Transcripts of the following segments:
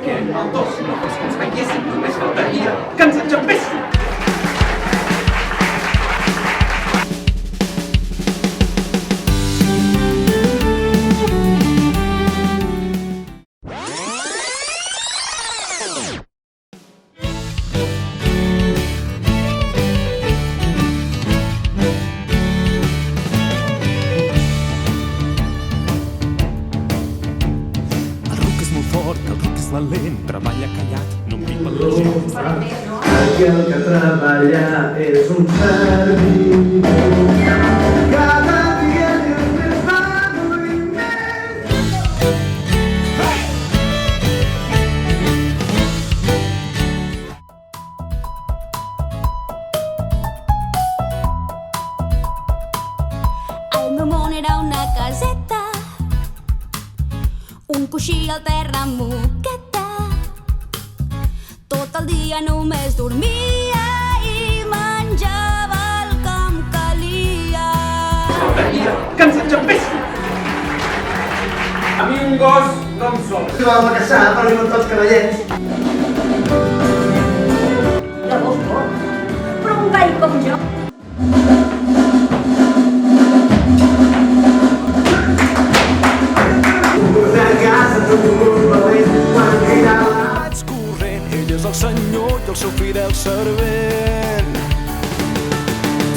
perquè el dos no fos que ens veiéssim, només faltaria que ens enxampéssim. El ruc és valent, treballa callat, no em pipa la gent. Aquí el que treballa és un servidor. Cada dia és més vàlud i més. El meu món era una caseta, un coixí al terra moqueta. Tot el dia només dormia i menjava el que em calia. Faltaria que ens enxampéssim. A mi un gos no em sol. Vam a caçar per alimentar els cavallets. Llavors com? Però un gall com jo. Una casa tot un valent quan cridava. Vaig corrent, ell és el senyor i el seu fidel servent.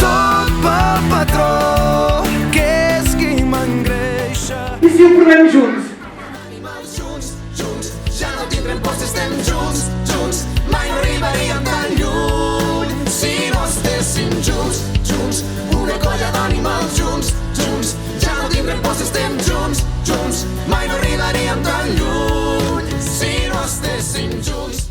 Tot pel patró, que és qui m'engreixa. I si ho provem junts? Junts, junts, ja no tindrem por si estem junts, junts. Mai no arribaríem tan lluny si no estéssim junts, junts. Una colla d'animals junts, junts. Ja no tindrem por si estem junts, junts. Mai no arribaríem tan lluny si no estéssim junts.